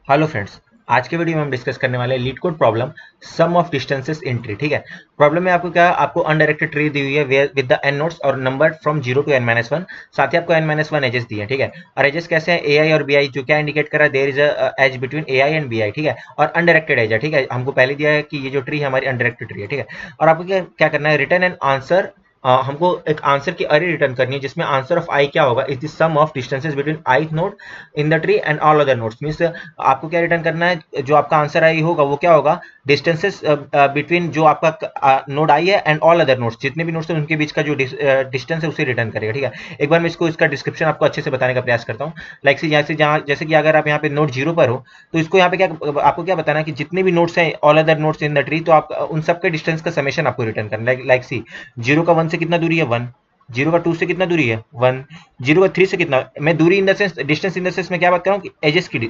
Hello friends, आज के video में हम डिस्कस करने वाले हैं LeetCode problem sum of distances in tree. ठीक है। प्रॉब्लम में आपको क्या, आपको अनडायरेक्टेड ट्री दी हुई है विद द एन नोड्स और नंबर फ्रॉम 0 टू n-1। साथ ही आपको n-1 एजेस दिए हैं। ठीक है। और एजेस कैसे हैं, ए आई और बी आई, जो क्या इंडिकेट कर रहा है, there is a edge between A I and B I. ठीक है। और अनडायरेक्टेड एज है। ठीक है। हमको पहले दिया है कि ये जो ट्री है हमारी अनडायरेक्टेड ट्री है। ठीक है। और आपको क्या क्या करना है, रिटर्न एन आंसर। हमको एक आंसर की अरे रिटर्न करनी है जिसमें आंसर ऑफ आई क्या होगा, is the sum of distances between ith node in the tree and all other nodes. Means आपको क्या रिटर्न करना है, जो आपका आंसर आई होगा वो क्या होगा, डिस्टेंसेस बिटवीन जो आपका नोड आई है एंड ऑल अदर नोड्स, जितने भी नोड्स हैं उनके बीच का जो डिस्टेंस है उसे रिटर्न करेगा। ठीक है। एक बार मैं इसको इसका डिस्क्रिप्शन आपको अच्छे से बताने का प्रयास करता हूँ। लाइक से जैसे कि अगर आप यहाँ पे नोड 0 पर हो तो इसको यहाँ पे क्या, आपको क्या बताना है कि जितने भी नोड्स हैं all other nodes in the tree, तो आप उन सबके डिस्टेंस का समेशन आपको रिटर्न करना है। लाइक सी 0 का 1 से कितना दूरी है 1, 0 का 2 से कितना दूरी है 1, 0 का 3 से कितना, मैं दूरी in the sense distance in the sense में क्या बात कर रहा हूँ कि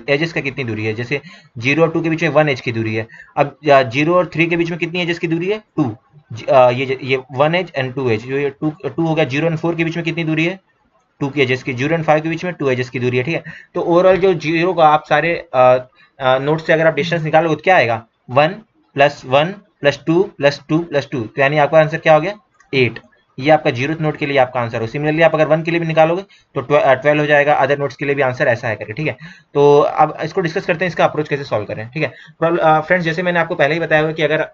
एजेस का कितनी दूरी है। जैसे 0 और 2 के बीच में 1 एज की दूरी है। अब 0 और 3 के बीच में कितनी एजेस की दूरी है 2, ये 1 एज एंड 2 एज, जो ये 2 हो गया। 0 एंड 4 के बीच में कितनी दूरी है 2 की एजेस की, 0 एंड 5 के बीच में 2 एजेस की दूरी है। ठीक है। तो ओवरऑल जो 0 का आप सारे नोट से अगर आप डिस्टेंस निकालोगे तो क्या आएगा, 1 प्लस 2 प्लस 2 प्लस 2, तो यानी आपका आंसर क्या हो गया 8। ये आपका 0th नोट के लिए आपका आंसर हो। सिमिलरली आप अगर 1 के लिए भी निकालोगे तो 12 हो जाएगा। अदर नोट्स के लिए भी आंसर ऐसा है करके। ठीक है। तो अब इसको डिस्कस करते हैं, इसका अप्रोच कैसे सॉल्व करें। ठीक है। फ्रेंड्स, जैसे मैंने आपको पहले ही बताया हुआ कि अगर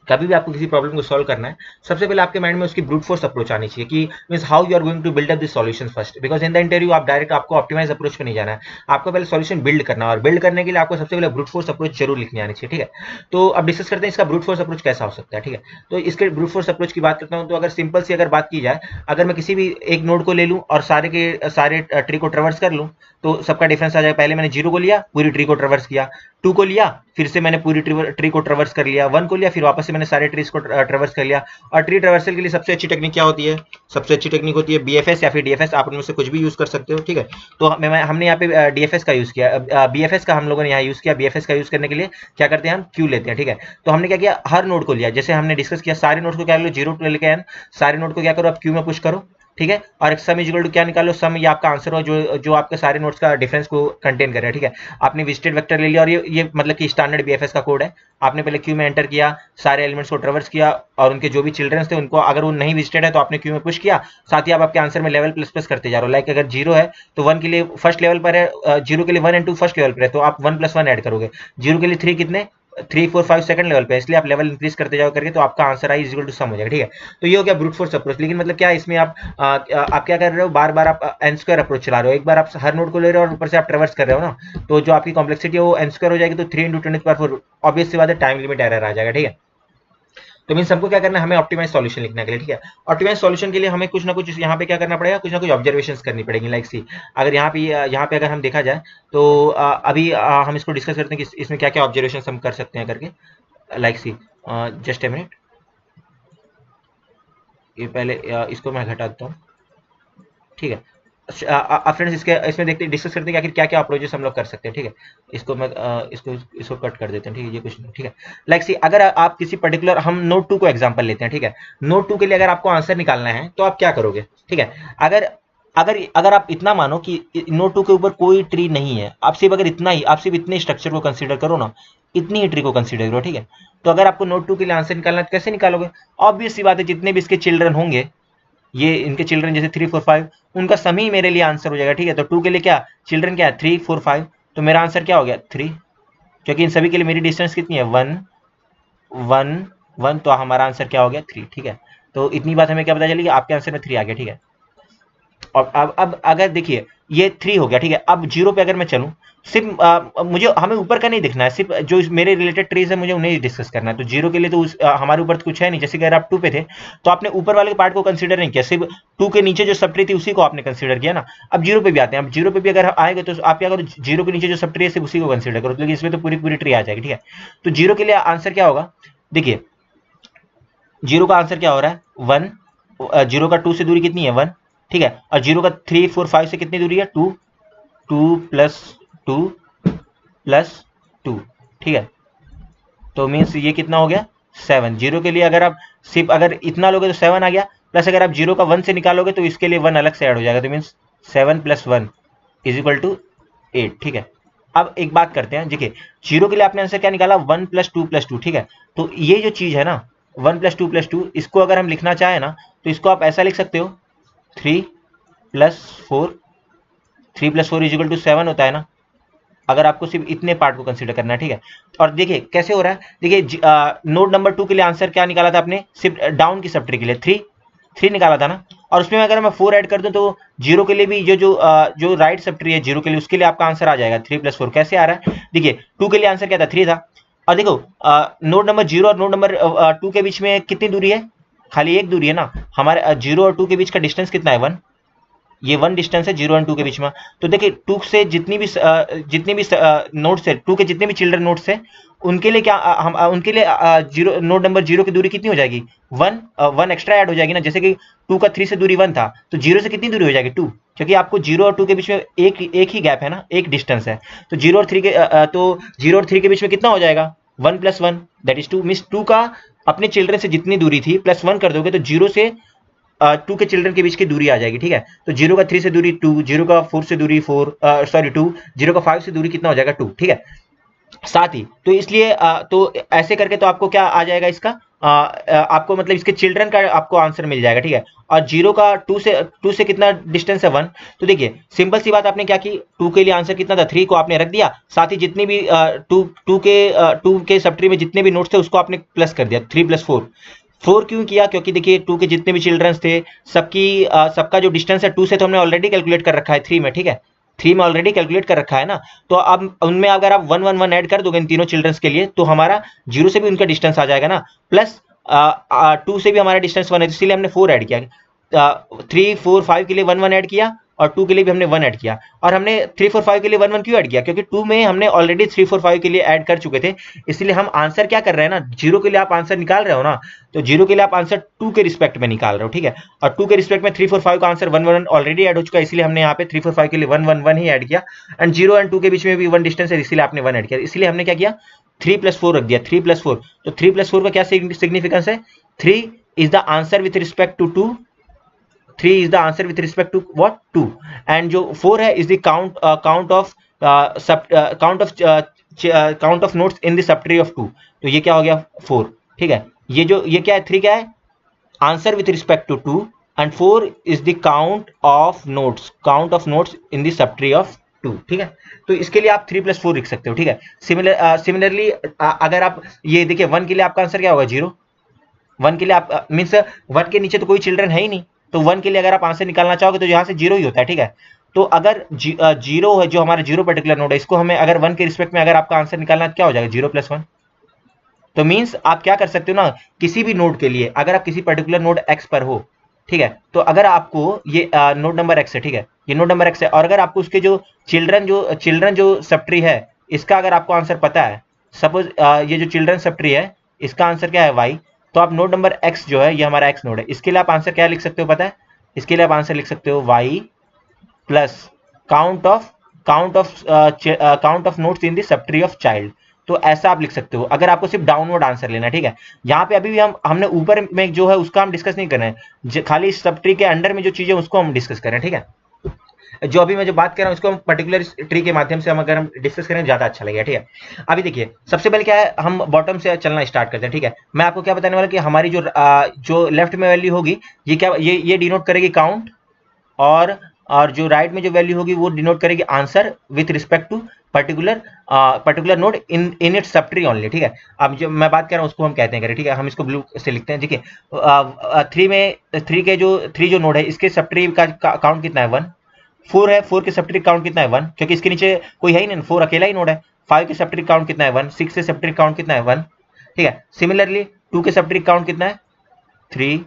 कभी भी आपको किसी प्रॉब्लम को सॉल्व करना है, सबसे पहले आपके माइंड में उसकी ब्रूट फोर्स अप्रोच आनी चाहिए कि means how you are going to build up this solution first, because in the interview आप डायरेक्ट आपको ऑप्टिमाइज अप्रोच पे नहीं जाना है। आपको पहले सॉल्यूशन बिल्ड करना है, और बिल्ड करने के लिए आपको सबसे पहले ब्रूट फोर्स अप्रोच जरूर लिखनी आनी चाहिए। ठीक है। तो अब डिस्कस करते हैं इसका ब्रूट फोर्स अप्रोच कैसा हो सकता है। ठीक है। तो इसके ब्रूट फोर्स अप्रोच की बात करता हूं, तो अगर सिंपल सी अगर बात की जाए, अगर मैं किसी भी एक नोड को ले लूं और सारे के सारे ट्री को ट्रेवर्स कर लूं, तो सबका डिफरेंस आ जाएगा। पहले मैंने 0 को लिया, पूरी ट्री को ट्रेवर्स किया, 2 को लिया, फिर से मैंने पूरी ट्री को ट्रेवर्स कर लिया, 1 को लिया, फिर वापस से मैंने सारे ट्रीज को ट्रेवर्स कर लिया। और ट्री ट्रेवर्सल के लिए सबसे अच्छी टेक्निक क्या होती है, सबसे अच्छी टेक्निक होती है बीएफएस या फिर डीएफएस, आप उनमें से कुछ भी यूज कर सकते हो। ठीक है। तो हमने यहाँ पे डीएफएस का यूज किया, बीएफएस का हम लोगों ने यहाँ यूज किया। बीएफएस का यूज करने के लिए क्या करते हैं, हम क्यू लेते हैं। ठीक है। तो हमने क्या किया, हर नोड को लिया, जैसे हमने डिस्कस किया, सारे नोड को क्या लो, 0 टू लेके एन, सारे नोड को क्या करो, आप क्यू में पुश करो। ठीक है। और एक सम इक्वल टू क्या निकालो, सम ये आपका आंसर हो जो जो आपके सारे नोट्स का डिफरेंस को कंटेन कर रहा है। ठीक है। आपने विजिटेड वेक्टर ले लिया, और ये मतलब कि स्टैंडर्ड बीएफएस का कोड है। आपने पहले क्यू में एंटर किया, सारे एलिमेंट्स को ट्रेवर्स किया, और उनके जो भी चिल्ड्रंस थे उनको, अगर वो नहीं विजिटेड है तो आपने क्यू में पुश किया। साथ ही आप आपके आंसर में लेवल प्लस प्लस करते जा रहे हो। लाइक अगर 0 है तो 1 के लिए फर्स्ट लेवल पर है, 0 के लिए 1 एंड 2 फर्स्ट लेवल पर है, तो आप 1 + 1 ऐड करोगे। 0 के लिए 3 कितने, 3 4 5 सेकंड लेवल पे, इसलिए आप लेवल इंक्रीज करते जाओ करके, तो आपका answer I equal to some हो जाएगा। ठीक है। तो ये हो गया ब्रूट फोर्स अप्रोच। लेकिन मतलब क्या है इसमें, आप क्या कर रहे हो, बार बार आप एन स्क्वायर अप्रोच चला रहे हो। एक बार आप हर नोड को ले रहे हो और ऊपर से आप ट्रेवर्स कर रहे हो ना, तो जो आपकी कॉम्प्लेक्सिटी है वो एन स्क्वायर हो जाएगी। तो 3 × 10⁴ ऑब्वियस सी बात है, टाइम लिमिट एरर आ जाएगा। ठीक है। तो मीन हमको क्या करना है, हमें ऑप्टिमाइज सॉल्यूशन लिखने के लिए। ठीक है। ऑप्टिमाइज सॉल्यूशन के लिए हमें कुछ ना कुछ यहाँ पे क्या करना पड़ेगा, कुछ ना कुछ ऑब्जर्वेशंस करनी पड़ेगी। लाइक सी अगर यहाँ पे अगर हम देखा जाए तो अभी हम इसको डिस्कस करते हैं कि इसमें क्या क्या ऑब्जर्वेशन हम कर सकते हैं करके। Like see just a minute, ये पहले इसको मैं घटा देता हूँ। ठीक है। फ्रेंड्स, इसके इसमें देखते डिस्कस करते हैं कि आखिर क्या क्या अप्रोचेस हम लोग कर सकते हैं। ठीक है। इसको मैं इसको कट कर देते हैं। ठीक है। ये कुछ नहीं। ठीक है। लाइक सी अगर आप किसी पर्टिकुलर, हम नोड 2 को एग्जांपल लेते हैं। ठीक है। नोड 2 के लिए अगर आपको आंसर निकालना है तो आप क्या करोगे। ठीक है। अगर अगर अगर आप इतना मानो कि नोड 2 के ऊपर कोई ट्री नहीं है, आप सिर्फ अगर इतना ही, आप सिर्फ इतने स्ट्रक्चर को कंसीडर करो ना, इतनी ही ट्री को कंसीडर करो। ठीक है। तो अगर आपको नोड 2 के लिए आंसर निकालना है तो कैसे निकालोगे, ऑब्वियस सी बात है, जितने भी इसके चिल्ड्रन होंगे, ये इनके चिल्ड्रन जैसे 3 4 5, उनका सम ही मेरे लिए आंसर हो जाएगा। ठीक है। तो 2 के लिए क्या, चिल्ड्रन क्या है 3 4 5, तो मेरा आंसर क्या हो गया 3, क्योंकि इन सभी के लिए मेरी डिस्टेंस कितनी है 1 1 1, तो हमारा आंसर क्या हो गया 3। ठीक है। तो इतनी बात हमें क्या पता चली कि आपके आंसर में 3 आ गया। ठीक है। और अब अगर देखिए ये 3 हो गया। ठीक है। अब 0 पे अगर मैं चलूं, सिर्फ मुझे, हमें ऊपर का नहीं दिखना है, सिर्फ जो मेरे रिलेटेड ट्रीज है मुझे उन्हें डिस्कस करना है। तो 0 के लिए तो हमारे ऊपर तो कुछ है नहीं। जैसे कि अगर आप 2 पे थे तो आपने ऊपर वाले पार्ट को कंसीडर नहीं किया, सिर्फ 2 के नीचे जो सब ट्री थी उसी को आपने कंसीडर किया ना। अब 0 पे भी आते हैं। अब 0 पे भी अगर आएगा तो आप क्या करो, 0 के नीचे जो सब ट्री है सिर्फ उसी को कंसीडर करो, लेकिन इसमें तो पूरी पूरी ट्री आ जाएगी। ठीक है। तो 0 के लिए आंसर क्या होगा, देखिए 0 का आंसर क्या हो रहा है 1, 0 का 2 से दूरी कितनी है 1। ठीक है। और 0 का 3 4 5 से कितनी दूरी है 2, 2 प्लस 2 प्लस 2। ठीक है। तो मीन्स ये कितना हो गया 7। 0 के लिए अगर आप सिर्फ अगर इतना लोगे तो 7 आ गया, प्लस अगर आप 0 का 1 से निकालोगे तो इसके लिए 1 अलग से ऐड हो जाएगा। तो मीन्स 7 + 1 = 8। ठीक है। अब एक बात करते हैं, देखिए 0 के लिए आपने आंसर क्या निकाला 1 + 2 + 2, ठीक है। तो ये जो चीज है ना 1 + 2 + 2, इसको अगर हम लिखना चाहें ना तो इसको आप ऐसा लिख सकते हो 3 + 4, 3 + 4 = 7 होता है ना, अगर आपको सिर्फ इतने पार्ट को कंसीडर करना है, ठीक है। और देखिए कैसे हो रहा है, देखिए नोड नंबर 2 के लिए आंसर क्या निकाला था आपने, सिर्फ डाउन की सब ट्री के लिए 3 निकाला था ना, और उसमें अगर मैं 4 ऐड कर दूं तो 0 के लिए भी जो राइट सब ट्री है 0 के लिए, उसके लिए आपका आंसर आ जाएगा 3 + 4। कैसे आ रहा है, देखिए 2 के लिए आंसर क्या था 3 था, और देखो नोड नंबर 0 और नोड नंबर 2 के बीच में कितनी दूरी है, खाली एक दूरी है ना, हमारे 0 और 2 के बीच का डिस्टेंस कितना है 1, ये 1 डिस्टेंस है 0 और 2 के बीच में। तो देखिए 2 से जितनी भी नोड्स है, 2 के जितने भी चिल्ड्रन नोड्स है, उनके लिए क्या हम उनके लिए 0 नोड नंबर 0 की दूरी कितनी हो जाएगी 1 एक्स्ट्रा ऐड हो जाएगी ना, जैसे कि 2 का 3 से दूरी 1 था, तो 0 से कितनी दूरी हो जाएगी 2, क्योंकि आपको 0 और 2 के बीच में एक ही गैप है ना, एक डिस्टेंस है। तो 0 और 3 के बीच में कितना हो जाएगा 1 + 1 दैट इज 2, मींस 2 का अपने चिल्ड्रन से जितनी दूरी थी +1 कर दोगे तो 0 से 2 के चिल्ड्रन के बीच की दूरी आ जाएगी, ठीक है। तो 0 का 3 से दूरी 2, 0 का 4 से दूरी 4, सॉरी 2, 0 का 5 से दूरी कितना हो जाएगा 2, ठीक है। साथ ही तो इसलिए तो ऐसे करके तो आपको क्या आ जाएगा इसका आपको मतलब इसके चिल्ड्रन का आपको आंसर मिल जाएगा, ठीक है। और 0 का 2 से कितना डिस्टेंस है 1, तो देखिए सिंपल सी बात आपने क्या की, 2 के लिए आंसर कितना था 3 को आपने रख दिया, साथ ही जितनी भी 2 के सब ट्री में जितने भी नोट्स थे उसको आपने प्लस कर दिया 3 + 4 क्यों किया, क्योंकि देखिए 2 के जितने भी चिल्ड्रंस थे सबका जो डिस्टेंस है 2 से तो हमने ऑलरेडी कैलकुलेट कर रखा है 3 में, ठीक है, 3 में ऑलरेडी कैलकुलेट कर रखा है ना। तो अब उनमें अगर आप 1 1 1 ऐड कर दोगे इन तीनों चिल्ड्रंस के लिए, तो हमारा 0 से भी उनका डिस्टेंस आ जाएगा ना, प्लस 2 से भी हमारा डिस्टेंस 1 है, इसीलिए हमने 4 ऐड किया, 3 4 5 के लिए 1 1 ऐड किया, और 2 के लिए भी हमने 1 ऐड किया। और हमने 3 4 5 के लिए 1 1 क्यों ऐड किया, क्योंकि 2 में हमने ऑलरेडी 3 4 5 के लिए ऐड कर चुके थे, इसलिए हम आंसर क्या कर रहे हैं ना, 0 के लिए आप आंसर निकाल रहे हो ना, तो 0 के लिए आप आंसर 2 के रिस्पेक्ट में निकाल रहे हो, ठीक है। और 2 के रिस्पेक्ट में 3 4 5 का आंसर 1 1 ऑलरेडी ऐड हो चुका है, इसलिए हमने यहाँ पे 3 4 5 के लिए 1 1 1 ही ऐड किया, एंड 0 एंड 2 के बीच में भी 1 डिस्टेंस है, इसलिए आपने 1 ऐड किया, इसलिए हमने क्या किया 3 + 4 रख दिया, 3 + 4। तो 3 + 4 का क्या सिग्निफिकेंस है, 3 is the answer with respect to 2, 3 is the answer with respect to what 2, and जो 4 है is the count of nodes in the subtree of 2, तो ये क्या हो गया 4, ठीक है। ये क्या है 3 क्या है answer with respect to 2, and 4 is the count of nodes in the subtree of 2, ठीक है। तो इसके लिए आप 3 + 4 लिख सकते हो, ठीक है। सिमिलरली अगर आप ये देखिए 1 के लिए आपका आंसर क्या होगा 0, 1 के लिए आप मीन्स 1 के नीचे तो कोई चिल्ड्रन है ही नहीं, तो 1 के लिए अगर आप आंसर निकालना चाहोगे तो यहाँ से 0 ही होता है, ठीक है। तो अगर 0 है जो हमारा 0 पर्टिकुलर नोड है, इसको हमें अगर 1 के रिस्पेक्ट में अगर आपका आंसर निकालना क्या हो जाएगा 0 + 1। तो मीन्स आप क्या कर सकते हो ना, किसी भी नोड के लिए अगर आप किसी पर्टिकुलर नोड x पर हो, ठीक है, तो अगर आपको ये नोड नंबर x है, ठीक है, ये नोड नंबर x है, और अगर आपको उसके जो चिल्ड्रन जो सब ट्री है इसका अगर आपको आंसर पता है, सपोज ये जो चिल्ड्रन सब ट्री है इसका आंसर क्या है y, तो आप नोड नंबर x जो है ये हमारा x नोड है, इसके लिए आप आंसर क्या लिख सकते हो पता है, इसके लिए आप आंसर लिख सकते हो y plus count of nodes in the subtree of child. तो ऐसा आप लिख सकते हो अगर आपको सिर्फ डाउनवर्ड आंसर लेना है, ठीक है। यहाँ पे अभी भी हमने ऊपर में जो है उसका हम डिस्कस नहीं कर रहे हैं, खाली सब ट्री के अंडर में जो चीजें उसको हम डिस्कस कर रहे हैं, ठीक है। जो अभी मैं जो बात कर रहा हूँ उसको हम पर्टिकुलर ट्री के माध्यम से अगर हम डिस्कस करें ज्यादा अच्छा लगेगा, ठीक है। अभी देखिए सबसे पहले क्या है, हम बॉटम से चलना स्टार्ट करते हैं, ठीक है। मैं आपको क्या बताने वाला कि हमारी जो लेफ्ट में वैल्यू होगी ये क्या ये डिनोट करेगी काउंट, और जो राइट में जो वैल्यू होगी वो डिनोट करेगी answer with respect to particular node in its subtree only, ठीक है। अब जो मैं बात कर रहा हूँ उसको हम कहते हैं, ठीक है, हम इसको ब्लू से लिखते हैं, ठीक है। 3 जो नोड है इसके सब ट्री का काउंट कितना है 1, 4 है, 4 के सब ट्री काउंट कितना है 1, क्योंकि इसके नीचे कोई है ही नहीं, 4 अकेला ही नोड है। 5 के सब ट्री काउंट कितना है 1, 6 के सब ट्री काउंट कितना है 1, ठीक है। सिमिलरली 2 के सब ट्री काउंट कितना है 3,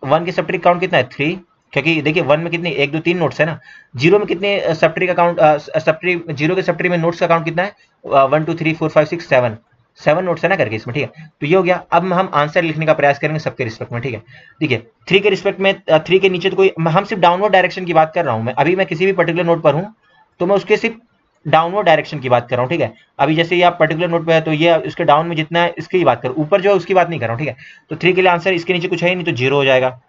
1 के सब ट्री काउंट कितना है 3, क्योंकि देखिए 1 में कितने 1 2 3 नोट्स है ना। 0 में कितने सब ट्री का काउंट 0 के सब ट्री में नोट्स का काउंट कितना है 1 2 3 4 5 6 7 नोट्स है ना करके इसमें, ठीक है। तो ये हो गया। अब हम आंसर लिखने का प्रयास करेंगे सबके रिस्पेक्ट में, ठीक है। देखिए 3 के रिस्पेक्ट में 3 के नीचे तो कोई, हम सिर्फ डाउनवर्ड डायरेक्शन की बात कर रहा हूँ मैं, अभी मैं किसी भी पर्टिकुलर नोट पर हूँ तो मैं उसके सिर्फ डाउनवर्ड डायरेक्शन की बात कर रहा हूँ, ठीक है। अभी जैसे ये आप पर्टिकुलर नोट पे है तो ये उसके डाउन में जितना है इसकी बात करो, ऊपर जो है उसकी बात नहीं कर रहा हूँ, ठीक है। तो 3 के लिए आंसर इसके नीचे कुछ है ही नहीं तो 0 हो जाएगा,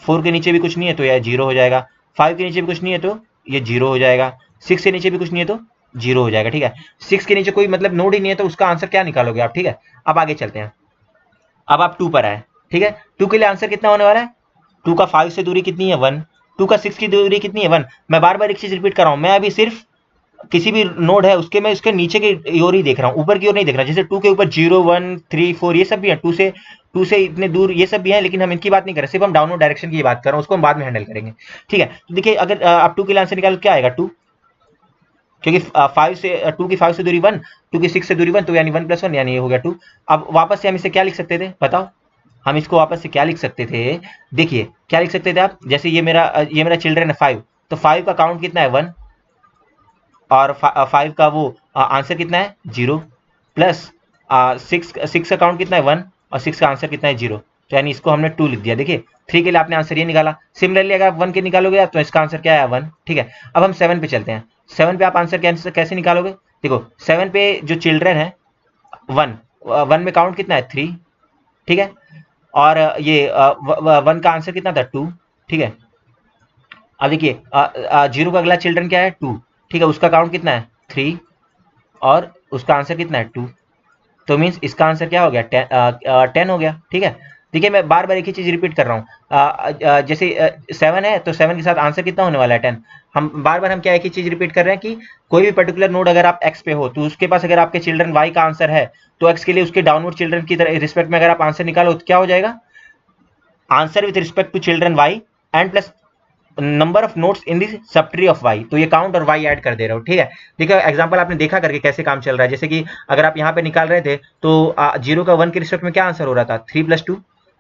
4 के नीचे भी कुछ नहीं है तो यह 0 हो जाएगा, 5 के नीचे भी कुछ नहीं है तो ये 0 हो जाएगा, 6 के नीचे भी कुछ नहीं है तो 0 हो जाएगा, ठीक है। 6 के नीचे कोई मतलब नोड ही नहीं है तो उसका आंसर क्या निकालोगे आप, ठीक है। अब आगे चलते हैं, अब आप 2 पर आए, ठीक है। 2 के लिए आंसर कितना होने वाला है, 2 का 5 से दूरी कितनी है 1, 2 का 6 की दूरी कितनी है 1। मैं बार बार एक चीज रिपीट कर रहा हूं, मैं अभी सिर्फ किसी भी नोड है उसके मैं उसके नीचे की ओर ही देख रहा हूँ, ऊपर की ओर नहीं देख रहा। जैसे 2 के ऊपर 0 1 3 4 ये सब भी है, 2 से इतने दूर ये सब भी है, लेकिन हम इनकी बात नहीं कर रहे, सिर्फ हम डाउनवर्ड डायरेक्शन की बात कर रहे हैं, उसको हम बाद में हैंडल करेंगे, ठीक है। तो देखिए अगर आप 2 के लिए आंसर निकालो क्या आएगा 2, क्योंकि 5 से 2 की 5 से दूरी 1, 2 की 6 से दूरी 1, तो यानी 1 + 1 यानी ये हो गया 2। अब वापस से हम इसे क्या लिख सकते थे बताओ, हम इसको वापस से क्या लिख सकते थे, देखिए क्या लिख सकते थे आप, जैसे ये मेरा चिल्ड्रन है 5, तो 5 का काउंट कितना है 1, और 5 का वो आंसर कितना है 0, प्लस 6 का काउंट कितना है 1, और 6 का आंसर कितना है 0, तो यानी इसको हमने 2 लिख दिया। देखिए 3 के लिए आपने आंसर ये निकाला, सिमिलरली अगर आप 1 के निकालोगे तो इसका आंसर क्या है 1, ठीक है। अब हम 7 पे चलते हैं, 7 पे आप आंसर कैसे निकालोगे, देखो 7 पे जो चिल्ड्रन है 1 में काउंट कितना है 3, ठीक है, और ये 1 का आंसर कितना था 2, ठीक है। अब देखिए 0 का अगला चिल्ड्रन क्या है 2, ठीक है, उसका काउंट कितना है 3, और उसका आंसर कितना है 2, तो मीन्स इसका आंसर क्या हो गया 10 हो गया, ठीक है। देखिए मैं बार बार एक ही चीज रिपीट कर रहा हूँ, जैसे 7 है तो 7 के साथ आंसर कितना होने वाला है 10। हम बार बार क्या एक ही चीज रिपीट कर रहे हैं कि कोई भी पर्टिकुलर नोड अगर आप x पे हो तो उसके पास अगर आपके चिल्ड्रन y का आंसर है, तो x के लिए उसके डाउनवर्ड चिल्ड्रन की रिस्पेक्ट में अगर आप आंसर निकालो तो क्या हो जाएगा, answer with respect to children y and plus number of nodes in the subtree of y, तो ये काउंट और y ऐड कर दे रहा हूँ, ठीक है। देखिए एग्जांपल आपने देखा करके कैसे काम चल रहा है, जैसे कि अगर आप यहाँ पे निकाल रहे थे तो 0 का 1 के रिस्पेक्ट में क्या आंसर हो रहा था 3 + 2,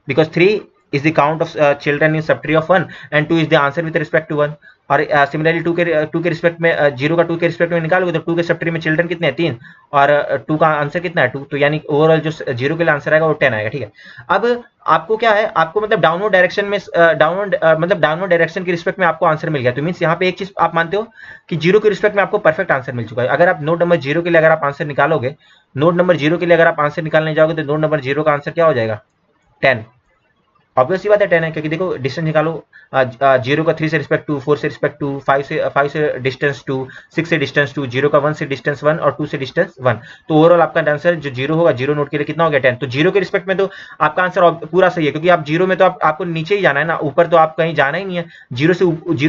because 3 is the count of children in subtree of 1 and 2 is the answer with respect to 1। और सिमिलरली 2 के रिस्पेक्ट में 0 का 2 के रिस्पेक्ट में निकालोगे तो 2 के सबट्री में चिल्ड्रन कितने हैं 3, और 2 का आंसर कितना है 2, तो यानी ओवरऑल जो 0 के लिए आंसर आएगा वो 10 आएगा, ठीक है। अब आपको क्या है, आपको मतलब डाउनवर्ड डायरेक्शन में डाउनवर्ड डायरेक्शन के रिस्पेक्ट में आपको आंसर मिल गया, तो मीन्स यहाँ पे एक चीज आप मानते हो कि 0 के रिस्पेक्ट में आपको परफेक्ट आंसर मिल चुका है। अगर आप नोड नंबर 0 के लिए अगर आप आंसर निकालोगे, नोड नंबर 0 के लिए अगर आप आंसर निकालने जाओगे तो नोड नंबर 0 का आंसर क्या हो जाएगा 10, ऑब्वियस सी बात है 10 है, क्योंकि देखो डिस्टेंस निकालो 0 का 3 से रिस्पेक्ट टू, 4 से रिस्पेक्ट टू, 5 से डिस्टेंस 2, 6 से डिस्टेंस 2, 0 का 1 से डिस्टेंस 1 और 2 से डिस्टेंस 1, तो ओवरऑल आपका आंसर जो 0 होगा 0 नोड के लिए कितना हो गया 10। तो 0 के रिस्पेक्ट में तो आपका आंसर पूरा सही है, क्योंकि आप 0 में तो आपको नीचे ही जाना है ना, ऊपर तो आप कहीं जाना ही नहीं है। 0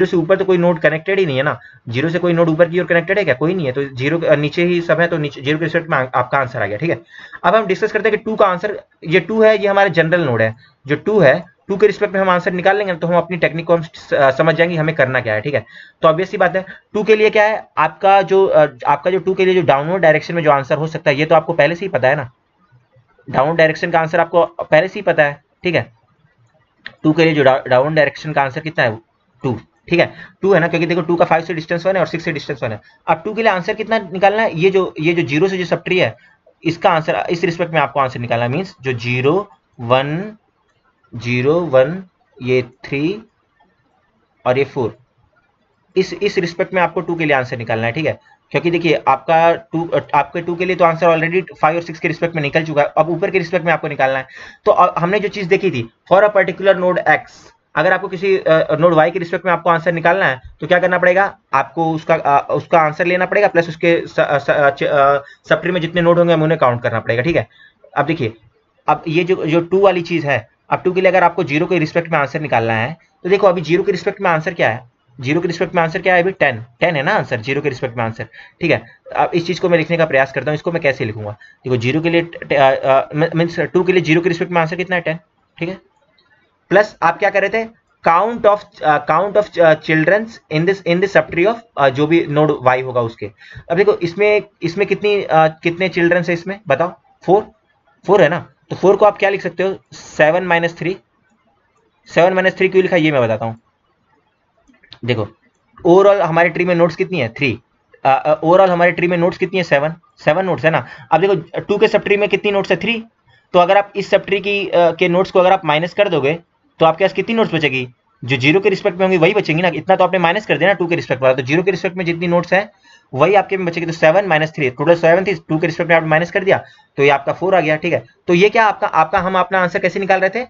से ऊपर तो कोई नोड कनेक्टेड ही नहीं है ना, 0 से कोई नोड ऊपर की ओर कनेक्टेड है क्या, कोई नहीं है, तो 0 नीचे ही सब है, तो नीचे 0 के रिस्पेक्ट में आपका आंसर आ गया, ठीक है। अब हम डिस्कस करते हैं कि 2 का आंसर, ये 2 है, ये हमारा जनरल नोड है, जो 2 है 2 के रिस्पेक्ट में हम आंसर निकाल लेंगे तो हम अपनी टेक्निक को हम समझ जाएंगे हमें करना क्या है, ठीक है। तो ऑब्वियस सी बात है 2 के लिए क्या है, आपका जो 2 के लिए जो डाउनवर्ड डायरेक्शन में जो आंसर हो सकता है ये तो आपको पहले से ही पता है ना, डाउनवर्ड डायरेक्शन का आंसर आपको पहले से ही पता है, ठीक है। 2 के लिए जो डाउनवर्ड डायरेक्शन का आंसर कितना है 2, ठीक है 2 है ना, क्योंकि देखो 2 का 5 से डिस्टेंस 1 है और 6 से डिस्टेंस 1 है। अब 2 के लिए आंसर कितना निकालना है, ये जो 0 से जो सब ट्री है इसका आंसर इस रिस्पेक्ट में आपको आंसर निकालना है, मीन्स जो 0 1 ये 3 और ये 4, इस रिस्पेक्ट में आपको 2 के लिए आंसर निकालना है, ठीक है। क्योंकि देखिए आपके 2 के लिए तो आंसर ऑलरेडी 5 और 6 के रिस्पेक्ट में निकल चुका है, अब ऊपर के रिस्पेक्ट में आपको निकालना है। तो हमने जो चीज देखी थी for a particular node x, अगर आपको किसी नोड y के रिस्पेक्ट में आपको आंसर निकालना है तो क्या करना पड़ेगा, आपको उसका आंसर लेना पड़ेगा प्लस उसके सब ट्री में जितने नोड होंगे हमें उन्हें काउंट करना पड़ेगा, ठीक है। अब देखिए अब ये जो 2 वाली चीज है, अब 2 के लिए अगर आपको 0 के रिस्पेक्ट में आंसर निकालना है तो देखो अभी 0 के रिस्पेक्ट में आंसर क्या है, 0 के रिस्पेक्ट में आंसर क्या है अभी 10 है ना आंसर 0 के रिस्पेक्ट में आंसर, ठीक है। अब इस चीज को मैं लिखने का प्रयास करता हूँ, इसको मैं कैसे लिखूंगा, देखो 0 के लिए मींस 2 के लिए 0 के रिस्पेक्ट में आंसर कितना है 10, ठीक है। प्लस आप क्या कर रहे थे, count of children's in this sub tree of जो भी नोड y होगा उसके। अब देखो इसमें कितने चिल्ड्रंस है इसमें बताओ, 4 है ना, तो 4 को आप क्या लिख सकते हो 7 - 3, 7 - 3 क्यों लिखा ये मैं बताता हूँ। देखो ओवरऑल हमारे ट्री में नोट्स कितनी है 3, ओवरऑल हमारे ट्री में नोट्स कितनी है 7 नोट्स है ना। अब देखो 2 के सब ट्री में कितनी नोट्स है 3, तो अगर आप इस सब ट्री के नोट्स को अगर आप माइनस कर दोगे तो आपके पास कितनी नोट्स बचेगी, जो 0 के रिस्पेक्ट में होंगी वही बचेंगी ना, इतना तो आपने माइनस कर दिया ना 2 के रिस्पेक्ट वाला, तो 0 के रिस्पेक्ट में जितनी नोट्स है वही आपके में बचेगी, तो 7 - 3 टोटल 7 थी, 2 के रिस्पेक्ट में आपने माइनस कर दिया तो ये आपका 4 आ गया, ठीक है। तो ये क्या आपका हम अपना आंसर कैसे निकाल रहे थे,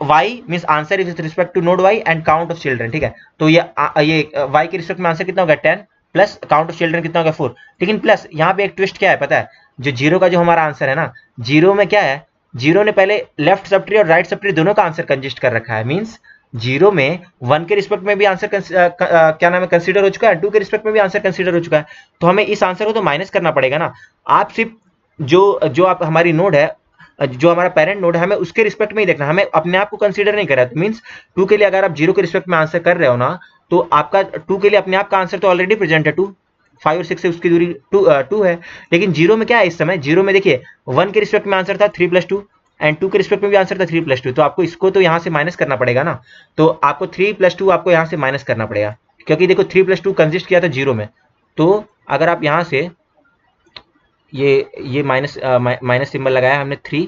y means answer with respect to node y and count of children, ठीक है। तो ये y के रिस्पेक्ट में आंसर कितना होगा 10, प्लस काउंट ऑफ चिल्ड्रन कितना होगा 4। लेकिन प्लस यहाँ पे एक ट्विस्ट क्या है पता है, जो जीरो का जो हमारा आंसर है ना, जीरो में क्या है, जीरो ने पहले लेफ्ट सब ट्री और राइट सब ट्री दोनों का आंसर कंजिस्ट कर रखा है। मींस जीरो में 1 के रिस्पेक्ट में भी आंसर क्या नाम है कंसीडर हो चुका है, 2 के रिस्पेक्ट में भी आंसर कंसीडर हो चुका है। तो हमें इस आंसर को तो माइनस करना पड़ेगा ना। आप सिर्फ जो आप हमारी नोड है, जो हमारा पेरेंट नोड है, हमें उसके रिस्पेक्ट में ही देखना, हमें अपने आप को कंसीडर नहीं करा। मींस 2 के लिए अगर आप 0 के रिस्पेक्ट में आंसर कर रहे हो ना, तो आपका 2 के लिए अपने आप का आंसर तो ऑलरेडी प्रेजेंट है, 2 5 और 6 से उसकी दूरी 2 है। लेकिन जीरो में क्या है, इस समय जीरो में देखिए 1 के रिस्पेक्ट में आंसर था 3 + 2 एंड 2 के रिस्पेक्ट में भी आंसर था 3 + 2। तो आपको इसको तो यहाँ से माइनस करना पड़ेगा ना। तो आपको 3 + 2 आपको यहाँ से माइनस करना पड़ेगा, क्योंकि देखो 3 + 2 कंसिस्ट किया था जीरो में। तो अगर आप यहाँ से ये माइनस सिंबल लगाया हमने 3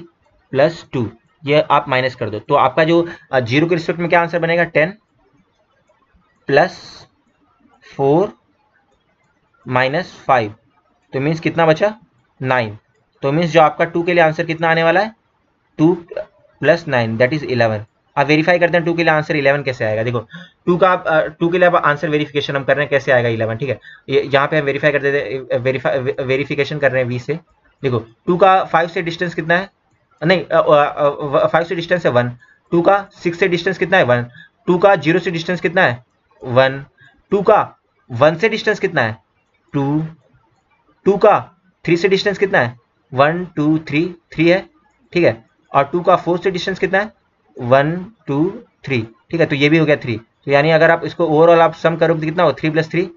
+ 2, ये आप माइनस कर दो, तो आपका जो जीरो के रिस्पेक्ट में क्या आंसर बनेगा 10 + 4 - 5, तो मीन्स कितना बचा 9। तो मीन्स जो आपका 2 के लिए आंसर कितना आने वाला है 2 + 9 दैट इज 11। आप वेरीफाई करते हैं 2 के लिए आंसर 11 कैसे आएगा। देखो 2 का 2 के लिए आप आंसर वेरिफिकेशन हम कर रहे हैं, कैसे आएगा 11, ठीक है। यहाँ पे हम वेरीफाई कर देते हैं, वेरिफिकेशन कर रहे हैं v से। देखो 2 का 5 से डिस्टेंस कितना है, नहीं 5 से डिस्टेंस है 1, 2 का 6 से डिस्टेंस कितना है 1, 2 का 0 से डिस्टेंस कितना है 1, 2 का 1 से डिस्टेंस कितना है 2, 2 का 3 से डिस्टेंस कितना है 1 2 3 3 है, ठीक है। और 2 का 4 से डिस्टेंस कितना है 1 2 3, ठीक है। तो ये भी हो गया 3। तो यानी अगर आप इसको ओवरऑल आप सम करोगे तो कितना हो 3 + 3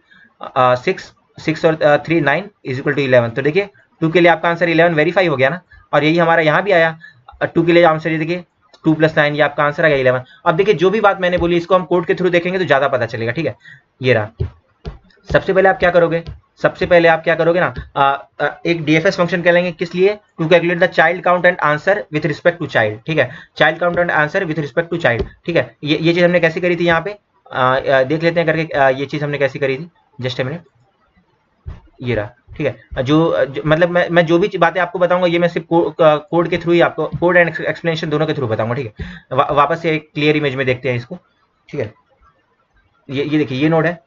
6 और 3 9 = 11। तो देखिए 2 के लिए आपका आंसर 11 वेरीफाई हो गया ना। और यही हमारा यहाँ भी आया 2 के लिए आंसर, ये देखिए 2 + 9, ये आपका आंसर आ गया 11। अब देखिए जो भी बात मैंने बोली इसको हम कोड के थ्रू देखेंगे तो ज्यादा पता चलेगा, ठीक है। ये रहा, सबसे पहले आप क्या करोगे, सबसे पहले आप क्या करोगे ना, एक डीएफएस फंक्शन कह लेंगे, किस लिए, to calculate the child count and answer with respect to child, ठीक है। Child count and answer with respect to child, ठीक है। ये चीज हमने कैसे करी थी यहाँ पे, देख लेते हैं करके, ये चीज हमने कैसे करी थी, जस्ट अ मिनट, ये रहा, ठीक है। जो मतलब मैं जो भी बातें आपको बताऊंगा ये मैं सिर्फ कोड के थ्रू ही आपको, कोड एंड एक्सप्लेनेशन दोनों के थ्रू बताऊंगा, ठीक है। वापस से एक क्लियर इमेज में देखते हैं इसको, ठीक है। ये देखिए ये नोड है।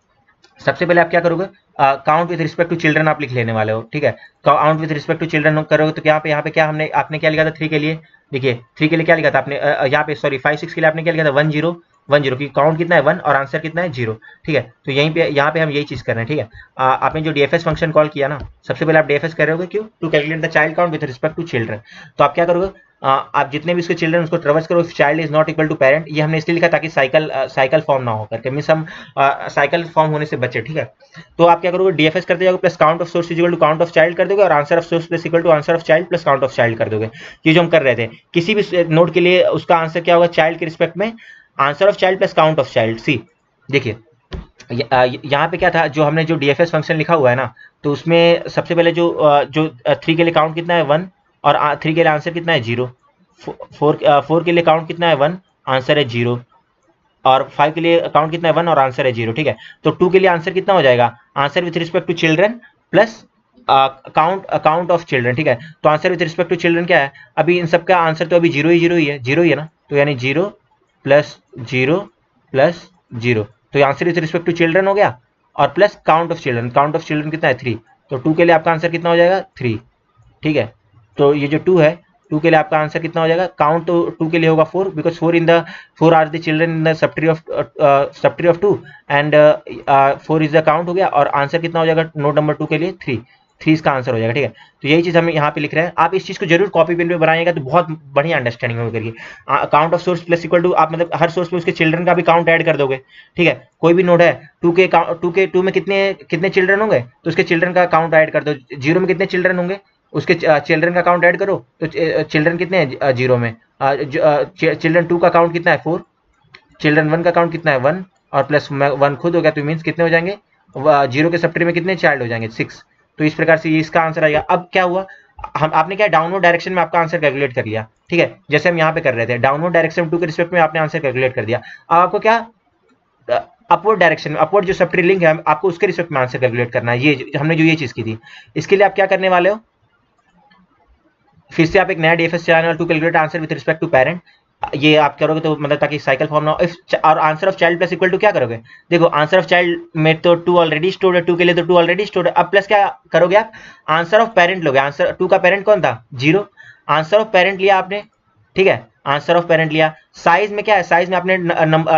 सबसे पहले आप क्या करोगे, count with respect to children आप लिख लेने वाले हो, ठीक है। Count with respect to children करोगे तो यहाँ पे क्या आपने क्या लिखा था 3 के लिए, देखिए 3 के लिए क्या लिखा था आपने, यहाँ पे सॉरी 5 6 के लिए आपने क्या लिखा था 1 0 1 0, की काउंट कितना है 1 और आंसर कितना है 0, ठीक है। तो यहीं पे यहाँ पे हम यही चीज कर रहे हैं, ठीक है। आपने जो डीएफएस फंक्शन कॉल किया ना, सबसे पहले आप डीएफएस कर रहे हो, क्यों, to calculate the child count with respect to children. तो आप क्या करोगे, आप जितने भी उसके चिल्ड्रन उसको ट्रेवर्स करो, child is not equal to parent, ये हमने इसलिए लिखा ताकि साइकिल फॉर्म ना हो करके, मींस हम साइकिल फॉर्म होने से बचे, ठीक है। तो आप क्या करोगे, डीएफएस करते जाओगे plus count of source equal to count of child कर दोगे, और answer of source plus equal to answer of child plus count of child कर दोगे। ये जो हम कर रहे थे, किसी भी नोड के लिए उसका आंसर क्या होगा चाइल्ड के रिस्पेक्ट में, answer of child plus count of child. See देखिए यहाँ पे क्या था, जो हमने जो डीएफएस फंक्शन लिखा हुआ है ना, तो उसमें सबसे पहले जो 3 के लिए काउंट कितना है 1 और 3 के लिए आंसर कितना है 0, 4 के लिए काउंट कितना है 1 आंसर है 0, और 5 के लिए काउंट कितना है 1 और आंसर है 0, ठीक है। तो 2 के लिए आंसर कितना हो जाएगा, answer with respect to children plus count of children, ठीक है। तो answer with respect to children क्या है, अभी इन सब का आंसर तो अभी 0 ही है, 0 ही है ना। तो यानी 0 + 0 + 0, तो answer with respect to children हो गया, और प्लस काउंट ऑफ चिल्ड्रन कितना है 3। तो 2 के लिए आपका आंसर कितना हो जाएगा 3, ठीक है। तो ये जो 2 है, 2 के लिए आपका आंसर कितना हो जाएगा, काउंट तो 2 के लिए होगा 4, because 4 are the children in the subtree of 2 and 4 is the count हो गया, और आंसर कितना हो जाएगा नोड नंबर 2 के लिए 3 इसका आंसर हो जाएगा, ठीक है। तो यही चीज हम यहाँ पे लिख रहे हैं, आप इस चीज को जरूर कॉपी पेन पे बनाइएगा तो बहुत बढ़िया अंडरस्टैंडिंग होगी करिए। Count of source plus equal to, आप मतलब हर सोर्स में उसके चिल्ड्रन का भी काउंट ऐड कर दोगे, ठीक है। कोई भी नोड है 2 में कितने चिल्ड्रन होंगे, तो उसके चिल्ड्रन का काउंट ऐड कर दो। 0 में कितने चिल्ड्रन होंगे, उसके चिल्ड्रन का काउंट ऐड करो, तो चिल्ड्रन कितने हैं 0 में, चिल्ड्रन 2 का काउंट कितना है 4, चिल्ड्रन 1 का काउंट कितना है 1, और प्लस 1 खुद हो गया, तो मीन्स कितने हो जाएंगे 0 के सब ट्री में कितने चाइल्ड हो जाएंगे 6। तो इस प्रकार से ये इसका आंसर आएगा। अब क्या हुआ, आपने क्या डाउनवर्ड डायरेक्शन में आपका आंसर कैलकुलेट कर लिया, ठीक है, जैसे हम यहाँ पे कर रहे थे, डाउनवर्ड डायरेक्शन 2 के रिस्पेक्ट में आपने आंसर कैलकुलेट कर दिया। अब आपको क्या अपवर्ड डायरेक्शन में, अपवर्ड जो सब ट्री लिंक है आपको उसके रिस्पेक्ट में आंसर कैलकुलेट करना है। ये हमने जो ये चीज की थी, इसके लिए आप क्या करने वाले हो, फिर से आप एक नया डीएफएस चलाने वाले, to calculate answer with respect to parent. ये आप करोगे तो मतलब ताकि साइकिल फॉर्म ना हो। इफ और answer of child plus equal to क्या करोगे, देखो आंसर ऑफ चाइल्ड में तो 2 ऑलरेडी स्टोर्ड है, 2 के लिए तो 2 ऑलरेडी स्टोर्ड है। अब प्लस क्या करोगे आप, आंसर ऑफ पेरेंट लोगे। आंसर 2 का पेरेंट कौन था, 0। आंसर ऑफ पेरेंट लिया आपने, ठीक है, आंसर ऑफ पेरेंट लिया। साइज में क्या है, साइज में आपने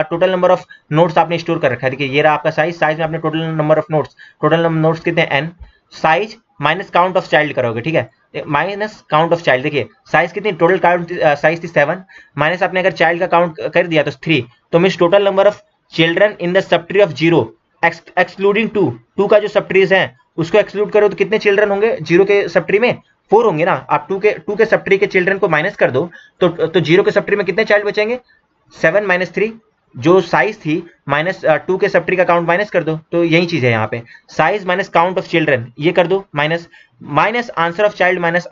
टोटल नंबर ऑफ नोट्स आपने स्टोर कर रखा है। देखिए ये रहा आपका साइज, साइज में आपने total number of notes, total number notes कितने हैं, n। Size minus count of child करोगे, ठीक है, माइनस काउंट ऑफ चाइल्ड। देखिए साइज कितनी, टोटल काउंट साइज थी 7, माइनस आपने अगर चाइल्ड का काउंट कर दिया तो 3, तो means total number of children in the subtree of 0 excluding 2, 2 का जो सब ट्रीज है उसको एक्सक्लूड करो तो कितने चिल्ड्रन होंगे 0 के सब ट्री में, 4 होंगे ना। आप 2 के सब ट्री के चिल्ड्रन को माइनस कर दो तो 0 के सब ट्री में कितने चाइल्ड बचेंगे, 7 माइनस 3, जो साइज थी माइनस 2 के सब ट्री का काउंट माइनस कर दो। तो यही चीज है यहाँ पे, size minus count of children, ये कर दो minus, minus answer of child minus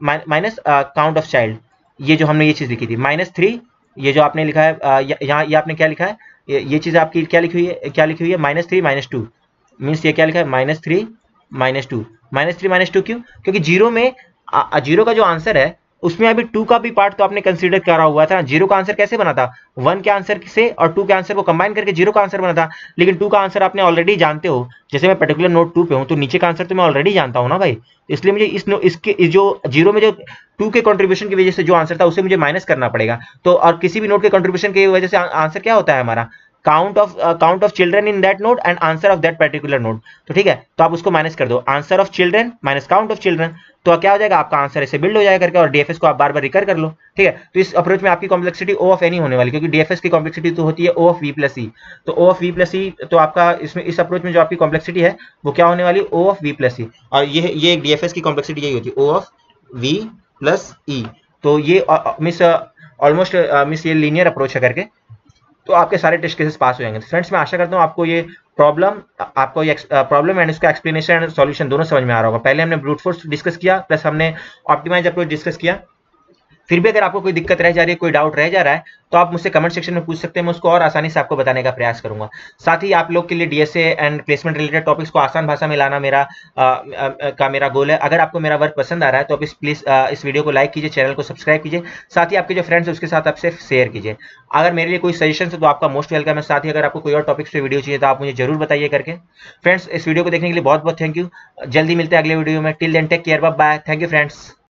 minus count of child. ये जो हमने ये चीज लिखी थी -3, ये जो आपने लिखा है यहाँ, ये आपने क्या लिखा है, ये चीज आपकी क्या लिखी हुई है, क्या लिखी हुई है, -3 -2, मीन्स ये क्या लिखा है, -3 -2। -3 -2 क्यों, क्योंकि 0 में 0 का जो आंसर है उसमें अभी 2 का भी पार्ट तो आपने कंसीडर करा हुआ था। 0 का आंसर कैसे बना था, 1 के आंसर से और 2 के आंसर को कंबाइन करके 0 का आंसर बना था। लेकिन 2 का आंसर आपने ऑलरेडी जानते हो, जैसे मैं पर्टिकुलर नोट 2 पे हूं तो नीचे का आंसर तो मैं ऑलरेडी जानता हूं ना भाई, इसलिए मुझे इसके जो 0 में जो 2 के कंट्रीब्यूशन की वजह से जो आंसर था उसे मुझे माइनस करना पड़ेगा। तो और किसी भी नोट के कंट्रीब्यूशन की वजह से आंसर क्या होता है हमारा, count of children in that note and answer of that particular note. तो ठीक है, तो आप उसको माइनस कर दो, answer of children minus count of children, तो क्या हो जाएगा आपका आंसर ऐसे बिल्ड हो जाएगा करके, और डीएफएस को आप बार बार रिकर कर लो, ठीक है। तो इस अप्रोच में आपकी कॉम्प्लेक्सिटी ओ ऑफ एन ही होने वाली, क्योंकि डीएफएस की कॉम्प्लेक्सिटी तो होती है ओ ऑफ वी प्लस ई। तो ओ ऑफ वी प्लस ई, तो आपका इसमें इस अप्रोच में जो आपकी कॉम्प्लेक्सिटी है वो क्या होने वाली, ओ ऑफ वी प्लस ई। और ये डीएफएस की कॉम्प्लेक्सिटी यही होती है, ओ ऑफ वी प्लस ई। तो ये मिस ऑलमोस्ट मिस ये लीनियर अप्रोच है करके, तो आपके सारे टेस्ट केसेस पास हो जाएंगे। तो फ्रेंड्स मैं आशा करता हूँ आपको ये प्रॉब्लम एंड इसका एक्सप्लेनेशन एंड सॉल्यूशन दोनों समझ में आ रहा होगा। पहले हमने ब्रूट फोर्स डिस्कस किया, प्लस हमने ऑप्टिमाइज अप्रोच डिस्कस किया। फिर भी अगर आपको कोई दिक्कत रह जा रही है, कोई डाउट रह जा रहा है, तो आप मुझसे कमेंट सेक्शन में पूछ सकते हैं, मैं उसको और आसानी से आपको बताने का प्रयास करूंगा। साथ ही आप लोग के लिए DSA and placement related topics को आसान भाषा में लाना मेरा गोल है। अगर आपको मेरा वर्क पसंद आ रहा है तो आप प्लीज इस वीडियो को लाइक कीजिए, चैनल को सब्सक्राइब कीजिए, साथ ही आपके जो फ्रेंड्स है उसके साथ आपसे शेयर कीजिए। अगर मेरे लिए कोई सजेशन है तो आपका मोस्ट वेलकम है। साथ ही अगर आपको कोई और टॉपिक्स पे वीडियो चाहिए तो आप मुझे जरूर बताइए करके। फ्रेंड्स इस वीडियो को देखने के लिए बहुत बहुत थैंक यू, जल्दी मिलते हैं अगले वीडियो में। Till then take care, bye bye, thank you friends.